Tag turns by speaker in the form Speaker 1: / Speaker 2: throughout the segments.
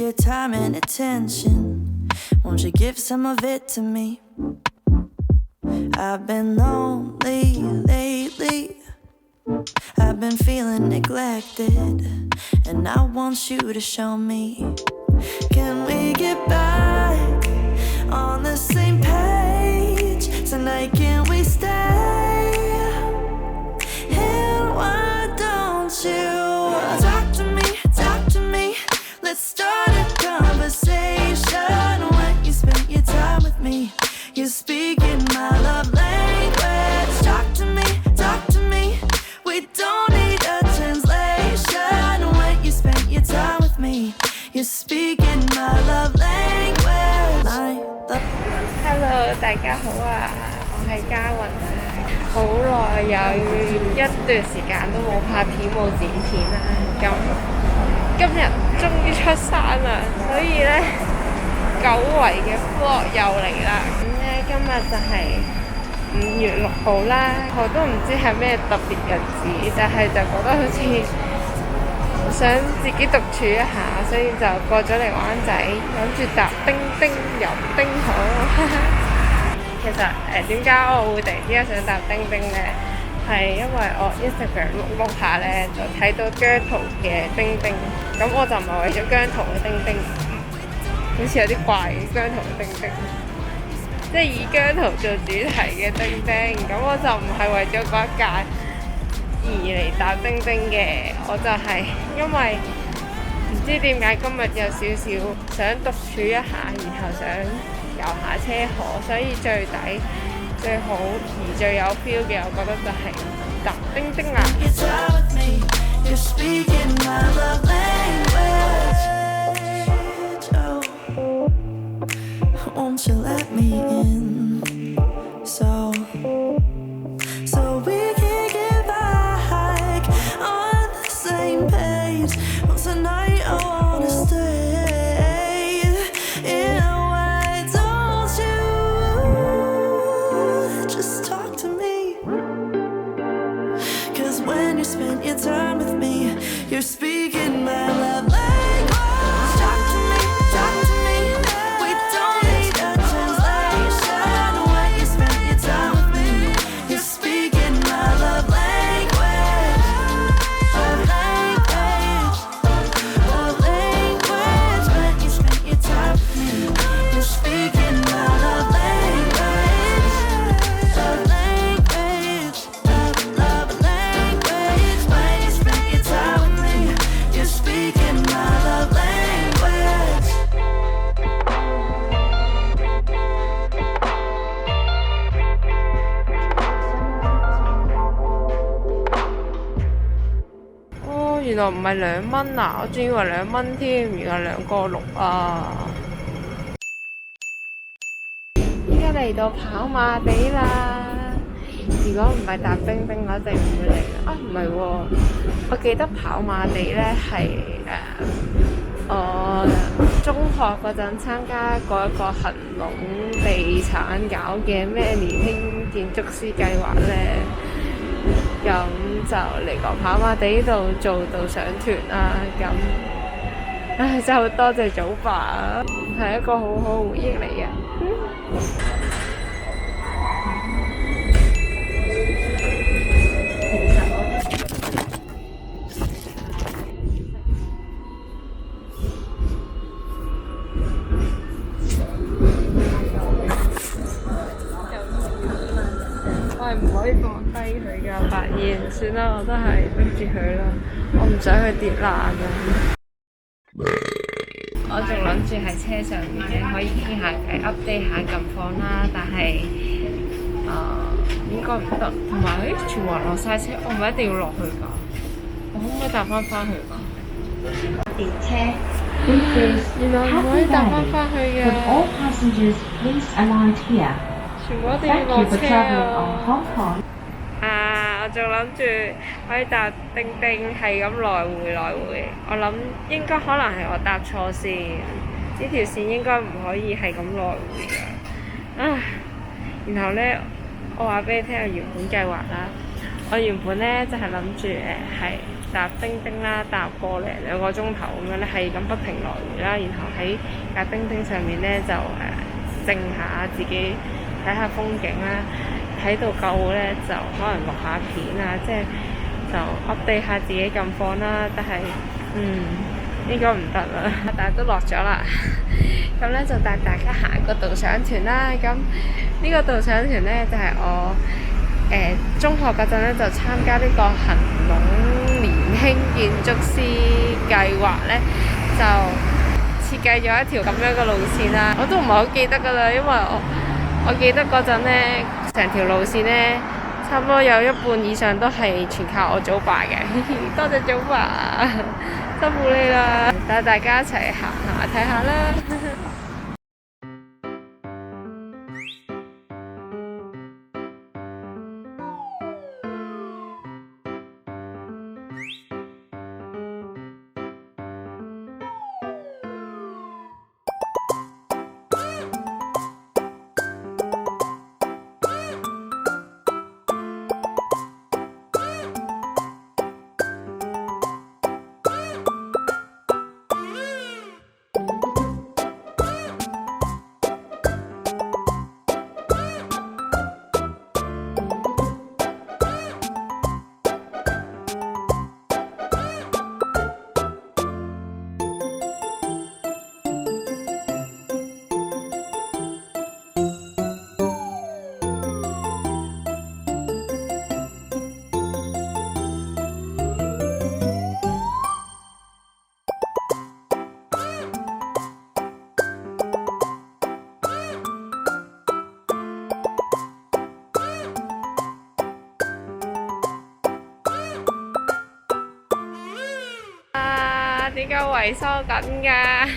Speaker 1: your time and attention. Won't you give some of it to me? I've been lonely lately. I've been feeling neglected, and I want you to show me. Can we get back on the same page? Tonight can we stay? And why don't you talk to me? Let's start a conversation. When you spend your time with me, you're speaking my love language. Talk to me. We don't need a translation. When you spend your time with me, you're speaking my love language.
Speaker 2: Hello， 大家好啊，我係嘉雲啊，好耐有一段時間都冇拍片冇剪片啦，咁今日終於出山啦，所以呢，久違嘅 vlog 又嚟啦，咁呢，今日就係5月6號啦，我都唔知係咩特別日子，但係就覺得好似想自己獨處一下，所以就過咗嚟灣仔，諗住搭叮叮遊叮好。其實點解我會突然之間想搭叮叮呢？係因為我 Instagram 碌下呢，就睇到姜濤嘅叮叮，咁我就唔係為咗姜濤嘅叮叮，好似有啲怪姜濤嘅叮叮，即係以姜濤做主題嘅叮叮，咁我就唔係為咗嗰一屆而嚟搭叮叮嘅，我就係因為唔知點解今日有少少想獨處一下，然後想遊下車河，所以最抵最好而最有 feel 嘅，我覺得就係搭叮叮啦。
Speaker 1: Won't you let me in? So we can get back on the same page. Well, tonight I wanna stay. Why don't you just talk to me? 'Cause when you spend your time with me, you're speaking my love language.原來唔係2蚊啊！我仲以為2蚊添，原來2個6啊！依家嚟到跑馬地啦！如果唔係搭叮叮，我一定唔會嚟嘅。啊，唔係喎，我記得跑馬地呢係我中學嗰陣參加過一個恒隆地產搞嘅咩年輕建築師計劃呢。咁就嚟個跑馬地度做導賞團啦，咁唉真係好多謝祖爸，係一個好好回憶嚟嘅。我係唔可以放低佢㗎，發現算啦，我都係拎住佢啦，我唔想佢跌爛啊！我仲諗住喺車上面可以傾下偈 update 下近況啦，但係應該唔得，同埋全部人落晒車，我唔係一定要落去㗎，我可唔可以搭翻去㗎？
Speaker 3: 電車。原來唔可以搭翻去㗎。All passengers please alight here.
Speaker 2: 全部一定要落車啊！我仲諗住可以搭叮叮，係咁來回，我諗應該可能係我搭錯線，呢條線應該唔可以係咁來回㗎。然後呢，我話俾你聽我原本計劃啦，我原本呢就係諗住係搭叮叮啦，搭個零2個鐘頭咁樣咧，係咁不停來回啦。然後喺架叮叮上面咧就靜下自己睇下風景啦，睇到夠咧就可能錄下片啊，即係就 update 下自己近況啦。但係應該唔得啦，但係都落咗啦。咁咧就帶大家行個導賞團啦。咁呢個導賞團咧就係我中學嗰陣咧就參加呢個恆隆年輕建築師計劃咧，就設計咗一條咁樣嘅路線啦。我都唔係好記得㗎啦，因為我記得嗰陣咧成條路線咧差唔多有一半以上都係全靠我祖爸嘅。多謝祖爸，辛苦你啦！帶大家一齊行下睇下啦。點解維修緊㗎？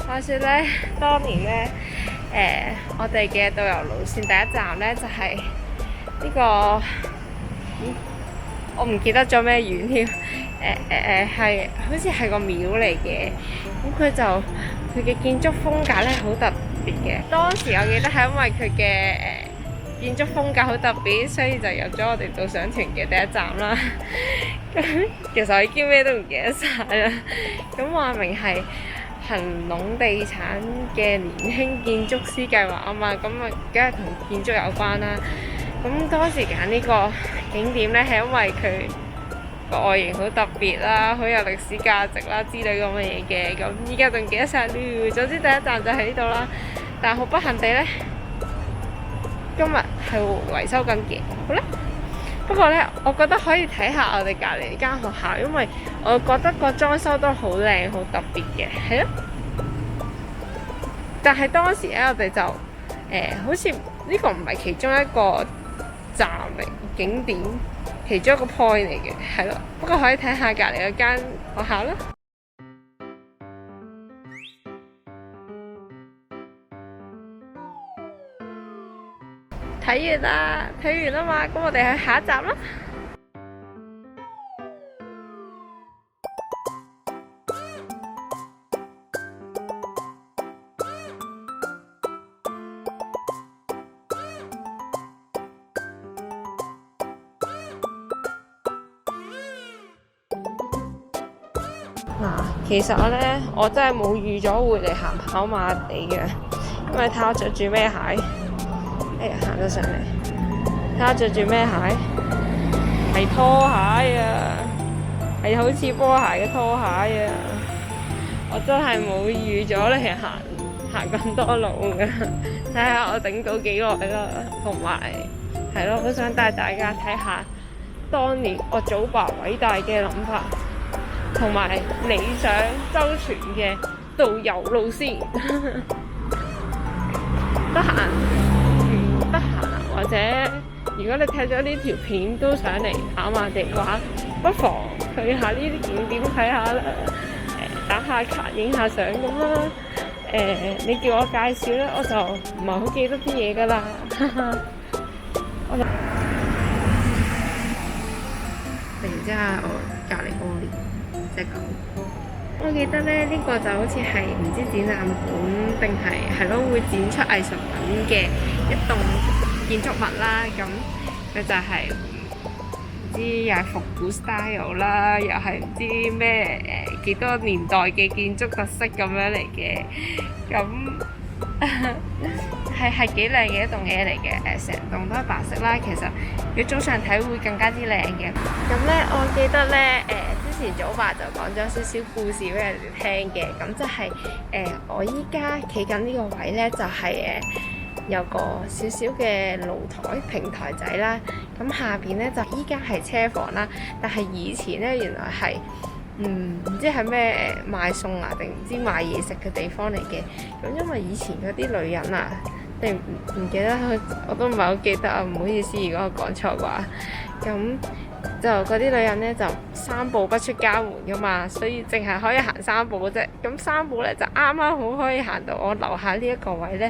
Speaker 2: 話說咧，當年咧，我哋嘅導遊路線第一站咧就係呢個，我唔記得咗咩園添，係好似係個廟嚟嘅。咁佢嘅建築風格咧好特別嘅。當時我記得係因為佢嘅建築風格好特別，所以就入咗我哋導賞團嘅第一站啦。咁其實我已經咩都唔記得晒啦。咁話明係恆隆地產嘅年輕建築師計劃啊嘛，咁啊梗係同建築有關啦。咁當時揀呢個景點咧，係因為佢個外形好特別啦，好有歷史價值啦之類咁嘅嘢嘅。咁依家仲記得晒咯。總之第一站就喺呢度啦。但係好不幸地咧，今日係維修緊嘅。好啦。不過咧，我覺得可以睇下我哋隔離呢間學校，因為我覺得個裝修都好靚、好特別嘅，係咯。但係當時咧，我哋就好似呢個唔係其中一個站嚟景點，其中一個 point 嚟嘅，係咯。不過可以睇下隔離嗰間學校啦。睇完啦，睇完啦嘛，咁我哋去下一站啦。其實我真係冇預咗會嚟行跑馬地嘅，因為睇我着住咩鞋。哎呀，行咗上嚟，睇下着住咩鞋，係拖鞋啊，係好似波鞋嘅拖鞋啊！我真係冇預咗你行咁多路㗎，睇下我頂到幾耐啦。同埋係咯，好想帶大家睇下當年我祖爸偉大嘅諗法，同埋理想周全嘅導遊路線。得閒。或者如果你睇咗呢條片都想嚟跑馬地嘅話，不妨去下呢啲景點睇下啦，打下卡影下相咁啦。你叫我介紹咧，我就唔係好記得啲嘢噶啦。突然之間我隔離屙尿，隻狗。我記得咧，呢個就好似係唔知展覽館定係咯，會展出藝術品嘅一棟建築物啦。咁佢就係知又係復古 style 啦，又係唔知咩幾多年代嘅建築特色咁樣嚟嘅，咁係幾靚嘅一棟嘢嚟嘅，成棟都係白色啦。其實如果早上睇會更加之靚嘅。咁咧，我記得咧之前早爸就講咗少少故事俾人哋聽嘅，咁即係我依家企緊呢個位咧，就係有個少少嘅露台平台仔啦，咁下邊咧就依家係車房啦，但係以前咧原來係唔知係咩賣餸啊定唔知賣嘢食嘅地方嚟嘅。咁因為以前嗰啲女人啊，定唔記得，我都唔係好記得啊，唔好意思如果我講錯嘅話。咁就嗰啲女人咧就三步不出家門噶嘛，所以淨係可以行三步嘅啫。咁三步咧就啱啱好可以行到我樓下呢一個位咧，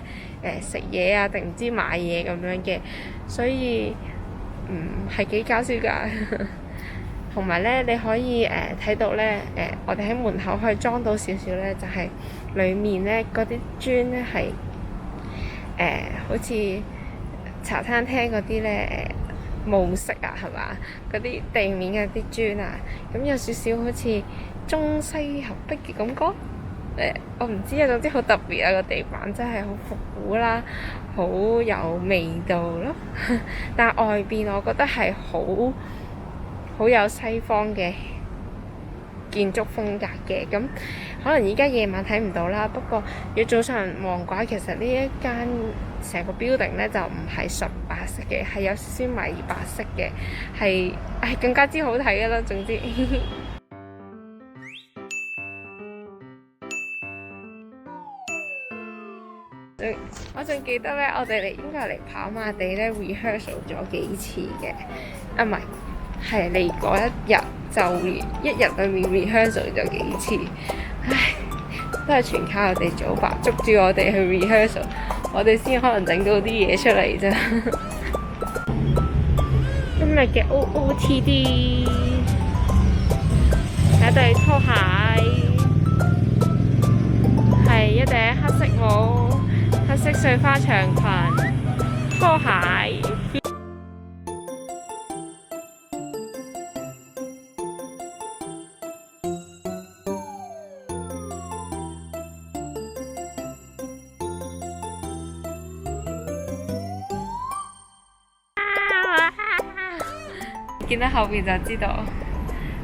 Speaker 2: 食嘢啊定唔知買嘢咁樣嘅，所以係幾搞笑㗎。同埋咧，你可以睇到咧我哋喺門口可以裝到少少咧，就係裡面咧嗰啲磚咧係好似茶餐廳嗰啲咧木色啊，係嘛？嗰啲地面嘅啲磚啊，咁有少少好似中西合璧嘅感覺。我唔知啊，總之好特別啊，個地板真係好復古啦，好有味道咯。但係外邊我覺得係好有西方嘅建築風格嘅，咁可能而家夜晚睇唔到啦。不過如果早上望嘅話，其實呢一間成個 building 咧就唔係純白色嘅，係有少少米白色嘅，係更加之好睇嘅啦。總之我仲記得咧，我哋應該嚟跑馬地咧 rehearsal 咗幾次嘅，唔係嚟嗰一日就一日裏面 rehearsal 咗幾次，唉，都係全靠我哋早爸捉住我哋去 rehearsal， 我哋先可能整到啲嘢出嚟啫。今日嘅 OOTD 有對拖鞋，係一頂黑色帽、黑色碎花長裙、拖鞋。見到後邊就知道，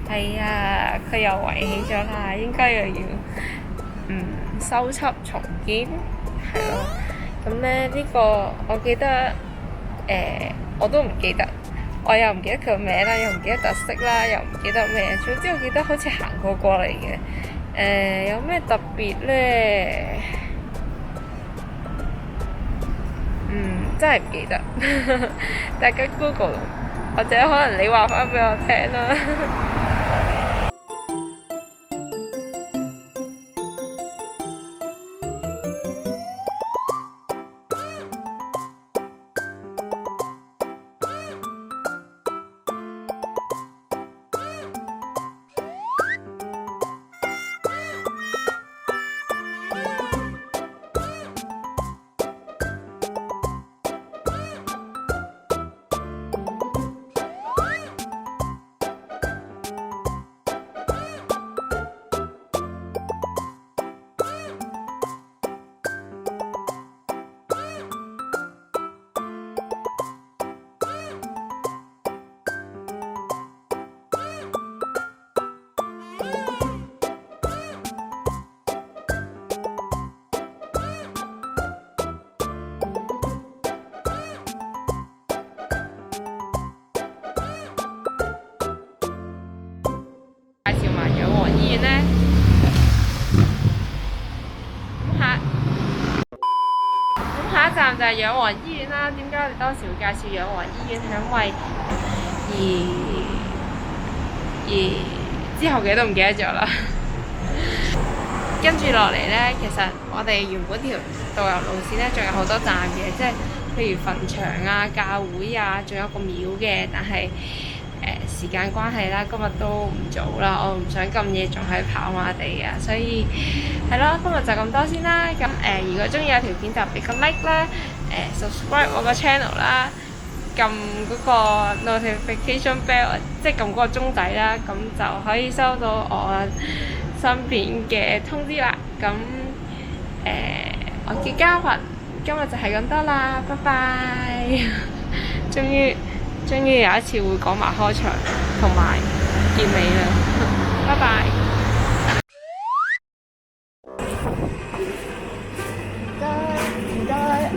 Speaker 2: 係啊，佢又圍起咗啦，應該又要修葺重建，係咯。咁咧呢個我記得，我都唔記得，我又唔記得佢個名啦，又唔記得特色啦，又唔記得咩，總之我記得好似行過嚟嘅。有咩特別咧？真係唔記得，大家 Google。或者可能你話翻俾我聽啦。下一站就係養和醫院啦。點解我哋當時會介紹養和醫院？係因為之後嘅都唔記得咗啦。跟住落嚟呢，其實我哋原本條導遊路線呢，仲有好多站嘅，即係譬如墳場啊、教會啊，仲有個廟嘅。但係時間關係啦，今日都唔早啦，我唔想咁夜仲喺跑馬地啊，所以係咯，今日就咁多先啦。咁如果中意有條片就俾個 like 啦，subscribe 我個 channel 啦。咁撳嗰個 notification bell， 即係撳嗰個鐘仔啦，咁就可以收到我身邊嘅通知啦。咁我叫嘉雲，今日就係咁多啦，拜拜。終於有一次會講埋開場同埋結尾啦，拜拜。唔該，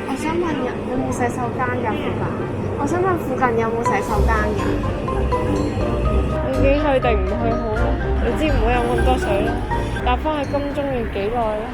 Speaker 2: 我想問人有冇洗手間㗎附近？我想問附近有冇洗手間㗎？究竟去定唔去好咧？你知唔好飲咁多水啦。搭翻去金鐘要幾耐咧？